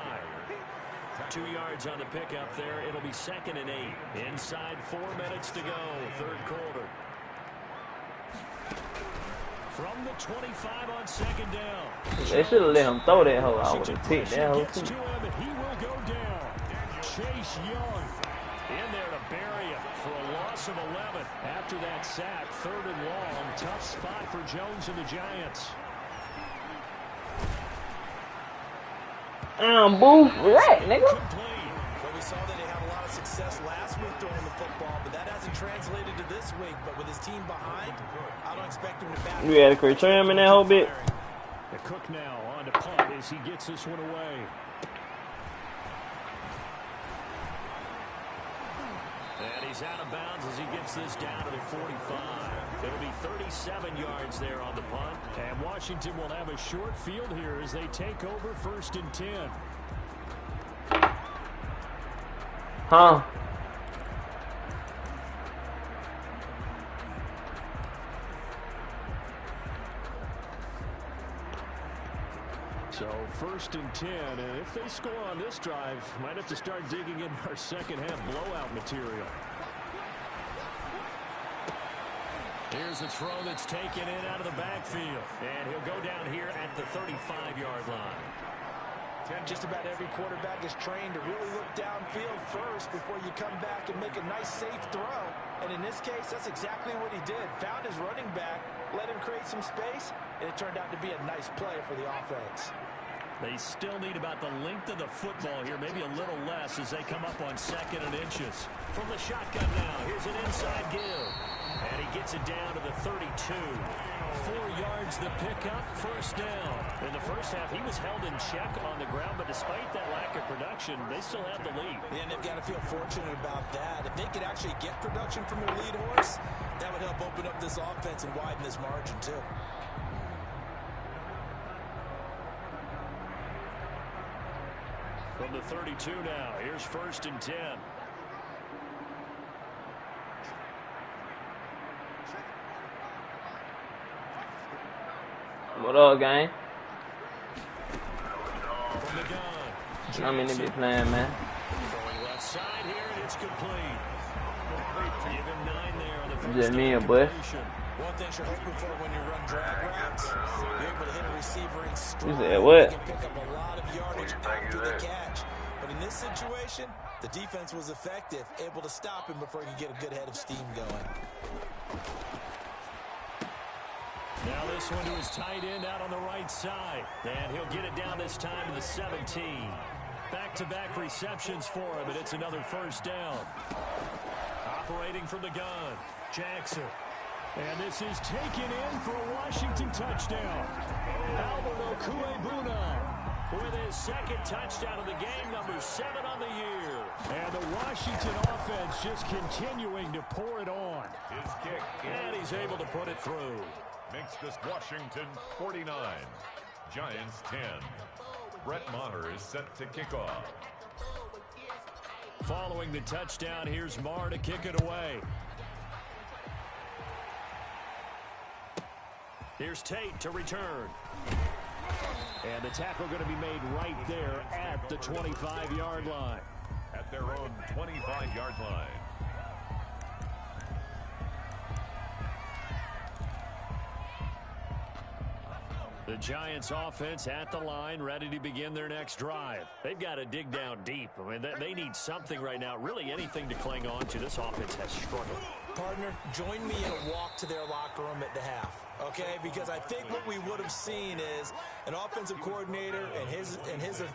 2 yards on the pickup there. It'll be 2nd and 8. Inside 4 minutes to go, 3rd quarter. From the 25 on 2nd down. They should have let him throw that hoe. I would have picked that hoe too. He will go down. Chase Young in there to bury him for a loss of 11. After that sack, 3rd and long. Tough spot for Jones and the Giants. Booth, right, nigga. Well, we saw that he had a lot of success last week throwing the football, but that hasn't translated to this week. But with his team behind, I don't expect him to back. You had a quick trim in that whole bit. The Cook now on to punt as he gets this one away. And he's out of bounds as he gets this down to the 45. It'll be 37 yards there on the punt. And Washington will have a short field here as they take over 1st and 10. Huh? So 1st and 10, and if they score on this drive, might have to start digging in our second half blowout material. Here's a throw that's taken in out of the backfield, and he'll go down here at the 35-yard line. Just about every quarterback is trained to really look downfield first before you come back and make a nice, safe throw. And in this case, that's exactly what he did. Found his running back, let him create some space, and it turned out to be a nice play for the offense. They still need about the length of the football here, maybe a little less as they come up on 2nd and inches. From the shotgun now, here's an inside give. And he gets it down to the 32. 4 yards the pickup, 1st down. In the first half, he was held in check on the ground, but despite that lack of production, they still have the lead. And they've got to feel fortunate about that. If they could actually get production from their lead horse, that would help open up this offense and widen this margin too. From the 32 now, here's 1st and 10. What up, gang? From the gun. I'm in the bit playing, man. Throwing left side here, and it's complete. Give him 9 there on the Just first me and Bush. One thing you're hoping for when you run drag routes, you're able to hit a receiver in stride. You said what? You can pick up a lot of yardage after the catch. But in this situation, the defense was effective, able to stop him before he could get a good head of steam going. Now this one to his tight end out on the right side. And he'll get it down this time to the 17. Back-to-back receptions for him, and it's another 1st down. Operating from the gun, Jackson. And this is taken in for a Washington touchdown. Albert Okuebuna with his 2nd touchdown of the game, number 7 on the year. And the Washington offense just continuing to pour it on. His kick And he's able to put it through. makes this Washington 49, Giants 10. Brett Maher is set to kick off. Following the touchdown, here's Maher to kick it away. Here's Tate to return. And the tackle going to be made right there at the 25-yard line. At their own 25-yard line. The Giants offense at the line, ready to begin their next drive. They've got to dig down deep. I mean, they need something right now, really anything to cling on to. This offense has struggled. Partner, join me in a walk to their locker room at the half, okay? Because I think what we would have seen is an offensive coordinator and his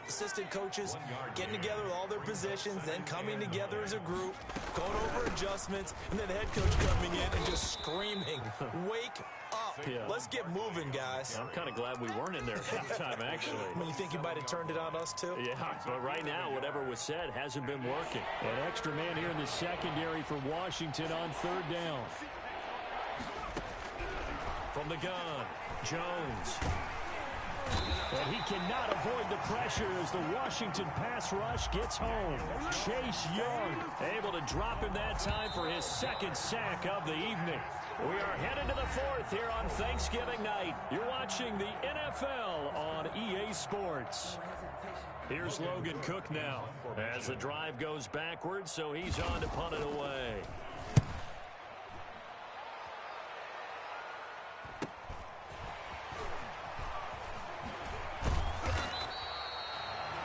assistant coaches getting together with all their positions, then coming together as a group, going over adjustments, and then the head coach coming in and just screaming, "Wake up. Yeah. Let's get moving, guys." I'm kind of glad we weren't in there at halftime, actually. I mean, you think you might have turned it on us, too? Yeah, but right now, whatever was said hasn't been working. An extra man here in the secondary for Washington on third down. From the gun, Jones. And he cannot avoid the pressure as the Washington pass rush gets home. Chase Young able to drop him that time for his second sack of the evening. We are headed to the fourth here on Thanksgiving night. You're watching the NFL on EA Sports. Here's Logan Cook now as the drive goes backwards, so he's on to punt it away.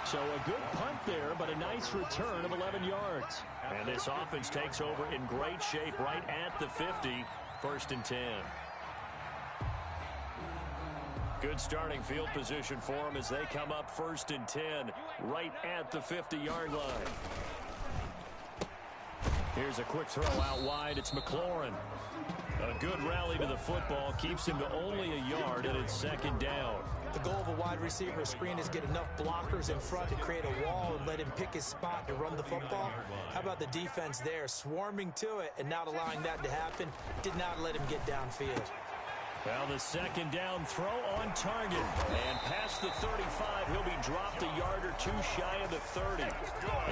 So a good punt there, but a nice return of 11 yards. And this offense takes over in great shape right at the 50, 1st and 10. Good starting field position for them as they come up 1st and 10, right at the 50-yard line. Here's a quick throw out wide. It's McLaurin. A good rally to the football keeps him to only a yard, and it's 2nd down. The goal of a wide receiver screen is get enough blockers in front to create a wall and let him pick his spot to run the football. How about the defense there, swarming to it and not allowing that to happen? Did not let him get downfield. Well, the 2nd down throw on target. And past the 35, he'll be dropped a yard or two shy of the 30.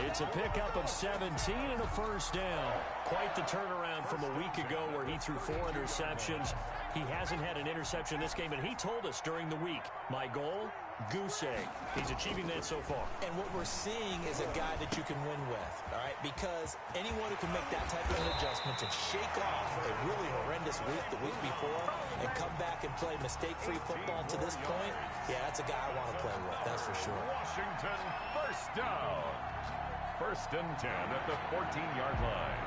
It's a pickup of 17 and a 1st down. Quite the turnaround from a week ago where he threw 4 interceptions. He hasn't had an interception in this game, and he told us during the week, my goal, goose egg. He's achieving that so far. And what we're seeing is a guy that you can win with, all right? Because anyone who can make that type of an adjustment to shake off a really horrendous week the week before and come back and play mistake-free football to this point, yeah, that's a guy I want to play with, that's for sure. Washington, 1st down. 1st and 10 at the 14-yard line.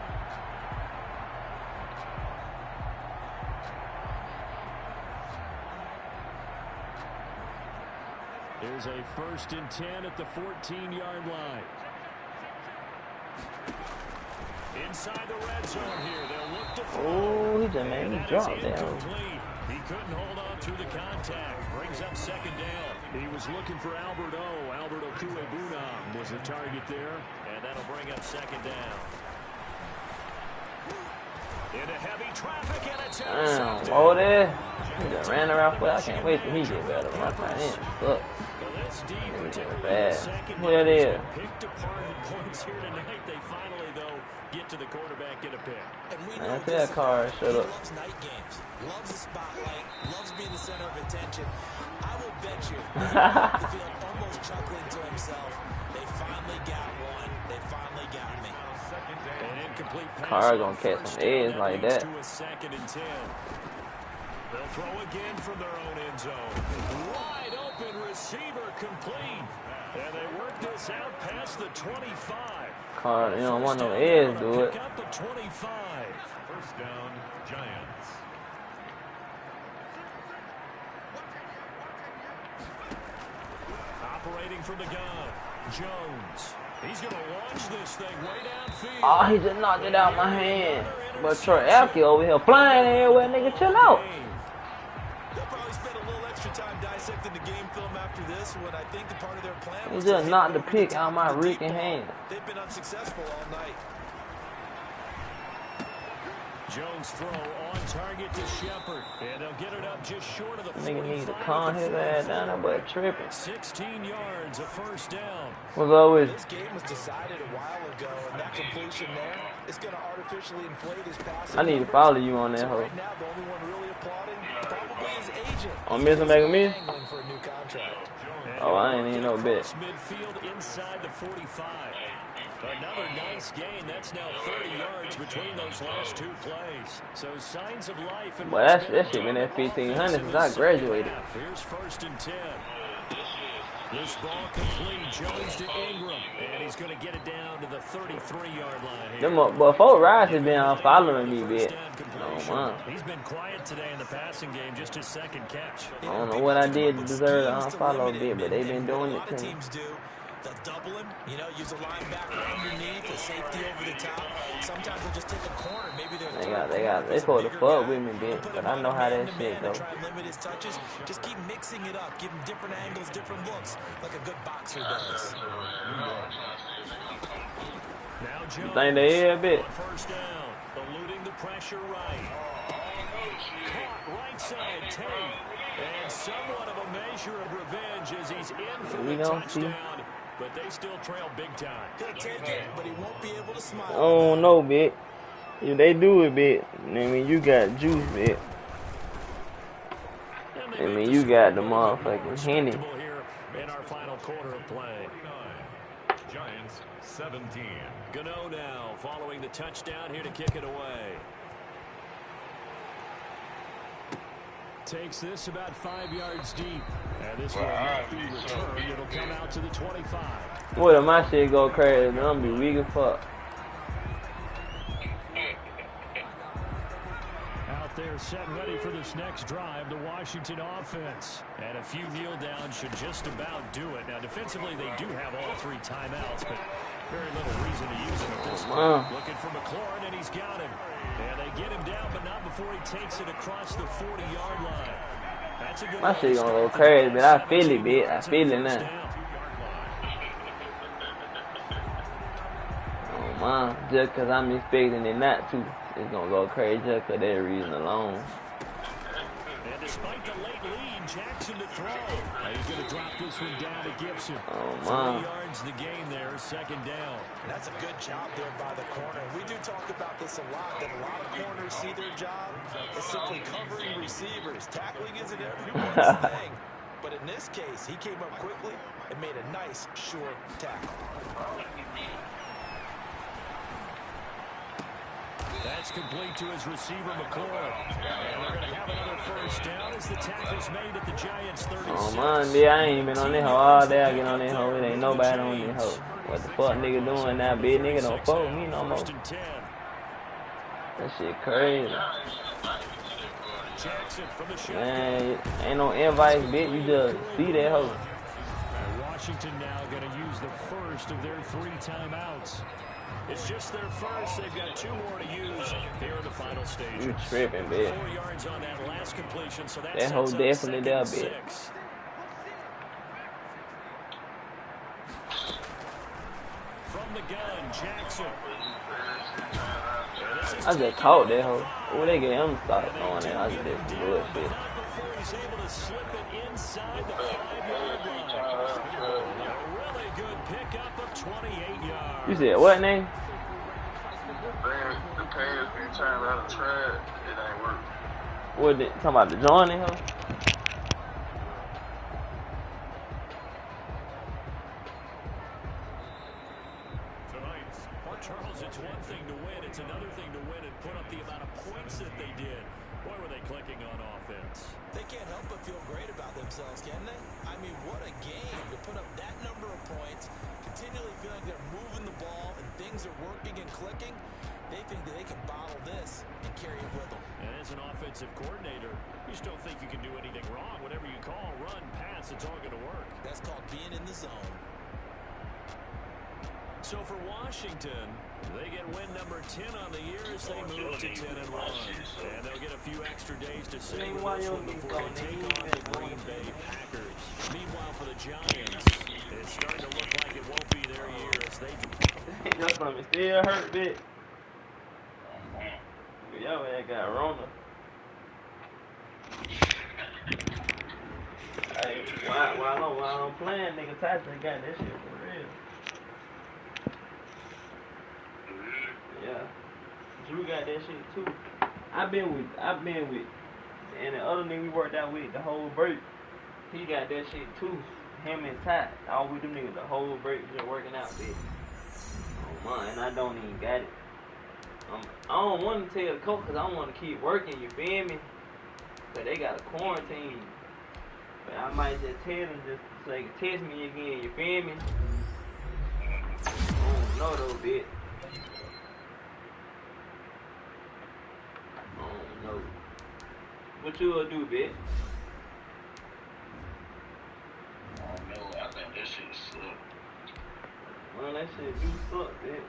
Here's a 1st and 10 at the 14-yard line. Inside the red zone here. They'll look to throw. Oh, he just made me drop down. He couldn't hold on through the contact. Brings up 2nd down. He was looking for Albert O. Albert Okuebunam was the target there. And that'll bring up 2nd down. Into heavy traffic, and it's intercepted. Oh, there. He just ran around. Well, I can't wait till he get better. Run right in. Look. Bad. Who that is? Picked apart the points here tonight. They finally, though, get to the quarterback, get a pick. And we know that car. Shut up. Loves night games. Loves the spotlight. Loves being the center of attention. I will bet you the field almost chuckling to himself. They finally got one. They finally got me. An incomplete pass. Car gonna catch some edge like that. To a 2nd and 10. They'll throw again from their own end zone. Wide open receiver complete. And they work this out past the 25. Car, you don't want no edge, do it. Pick up the 25. 1st down, Giants. Operating from the gun, Jones. He's going to launch this thing way downfield. Oh, he just knocked it out my hand. But Troy Apke over here flying everywhere, nigga, chill out. They'll probably spend a little extra time dissecting the game film after this when I think the part of their plan He was just to knocked the pick out my reeking hand. They've been unsuccessful all night. Jones throw on target to Shepard. And they'll get it up just short of the 45. Nigga need to calm his ass down there, but tripping. 16 yards, a 1st down. Was always. This game was decided a while ago, and that completion there is going to artificially inflate his passing. I need to follow you on that so hoe. right now, the only one really applauding probably his agent. On Mr. Mega Me? For a new contract. Oh, I ain't even no bet. Midfield inside the 45. Another nice gain. That's now 30 yards between those last two plays. So signs of life. And well, that shit been at 1,500 since I graduated. Here's 1st and 10. This ball complete. Jones to Ingram. And he's going to get it down to the 33-yard line here. But Fort Rice has been following me, bitch. Oh, man. He's been quiet today in the passing game, just his 2nd catch. I don't know what I did to deserve to unfollow a bit, but they've been doing it to me. They'll double him, use a linebacker underneath, a safety over the top. Sometimes they'll just take a corner. Maybe they supposed to fuck with me, bitch, but I know how that shit go. Try and limit his touches. Just keep mixing it up, give him different angles, different looks, like a good boxer does. Now Jones, You think they is a bit? 1st down, eluding the pressure right. Caught right side, Tate. And somewhat of a measure of revenge as he's in for the touchdown. But they still trail big time. He'll take it, but he won't be able to smile. I don't know, bitch. If they do it, bitch, I mean, you got juice, bitch. I mean, you got the motherfucking Henny. In our final quarter of play. Giants 17. Gano now following the touchdown here to kick it away. Takes this about 5 yards deep. And this will not be returned. It'll come out to the 25. What if my shit go crazy? I'm gonna be weak as fuck. Out there set and ready for this next drive, the Washington offense. And a few kneel downs should just about do it. Now, defensively, they do have all 3 timeouts, but very little reason to use them at this point. Looking for McLaurin, and he's got him. And they get him down, but not before he takes it across the 40-yard line. That's a good my shit gonna go crazy, but I feel it, bitch. I feel it now. Oh, man. Just because I'm expecting it not to, it's gonna go crazy just for that reason alone. And despite the late lead, Jackson to throw. He's going to drop this one down to Gibson. Oh, man. 3 yards the gain there, 2nd down. That's a good job there by the corner. We do talk about this a lot, that a lot of corners see their job as simply covering receivers. Tackling isn't everyone's thing. But in this case, he came up quickly and made a nice, short tackle. That's complete to his receiver, McCoy. And they're going to have another 1st down as the tackle's made at the Giants' 36. Oh, man, bitch, I ain't been on this hoe all day. I get on this hoe. It ain't nobody on this hoe. What the fuck nigga doing now, bitch? Nigga don't fuck with me no more. That shit crazy. Man, ain't no invites, bitch. You just see that hoe. Washington now going to use the 1st of their 3 timeouts. It's just their 1st. They've got 2 more to use here in the final stage. You tripping, bitch. 4 yards on that last completion, so that hoe definitely there, bitch. From the gun, Jackson. I just caught that hoe. Oh, they get him started throwing that. I just did some bullshit. Before he's able to slip it inside the 5-yard line. A really good pickup of 28 yards. You said what name? The pass be turned out of track, it ain't work. What they talking about, the joining hoe? Charles, it's one thing to win, it's another thing to win and put up the amount of points that they did. Boy, were they clicking on offense. They can't help but feel great about themselves, can they? I mean, what a game to put up that number of points, continually feeling they're moving the ball and things are working and clicking. They think that they can bottle this and carry it with them. And as an offensive coordinator, you just don't think you can do anything wrong. Whatever you call, run, pass, it's all going to work. That's called being in the zone. So for Washington, they get win number 10 on the year as they move to 10-1. And they'll get a few extra days to savor this one before they take on the Green Bay Packers. Meanwhile, for the Giants, it's starting to look like it won't be their year as they do. Your stomach still hurt, bitch. Yo, that got Rona. Hey, while I'm playing, nigga, Tyson got that shit for real. Yeah, Drew got that shit too. I've been with, and the other nigga we worked out with the whole break, he got that shit too. him and Ty. All with them niggas the whole break just working out, bitch. Oh man, and I don't even got it. I don't want to tell the coach because I want to keep working, you feel me? But they got a quarantine. But I might just tell them just so they can test me again, you feel me? I don't know though, bitch. I don't know. What you gonna do, bitch? I don't know. I think that shit suck. Well, that shit do suck, bitch.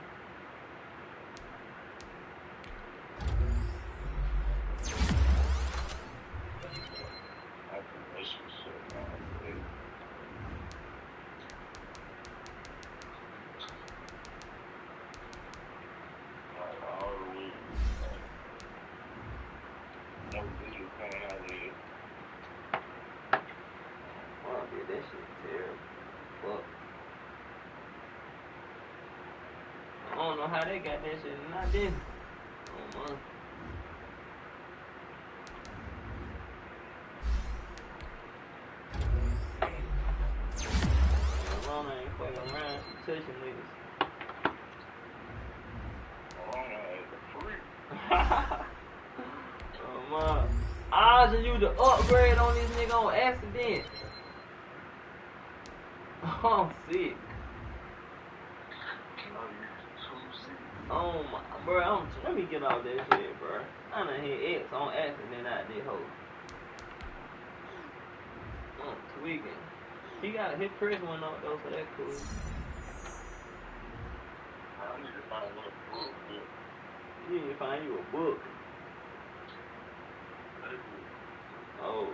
I think that shit suck, man. Like, already, no video coming out of it. Oh, dude, that shit terrible. Fuck. I don't know how they got that shit and I didn't. Oh, man. Corona ain't fucking around. She touching niggas. Corona is a freak. Oh, man. I just used the upgrade on this nigga on accident. Oh, I'm sick. Oh my, bro, let me get off that shit, bro. I done hit X on accident out this hoe. I'm tweaking. He got his press one up though, so that's cool. I need to find what a book is. You need to find you a book. Oh.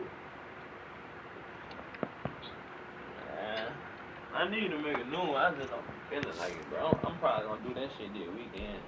Nah. I need to make a new one. I just don't feel it like it, bro. I'm probably gonna do that shit this weekend.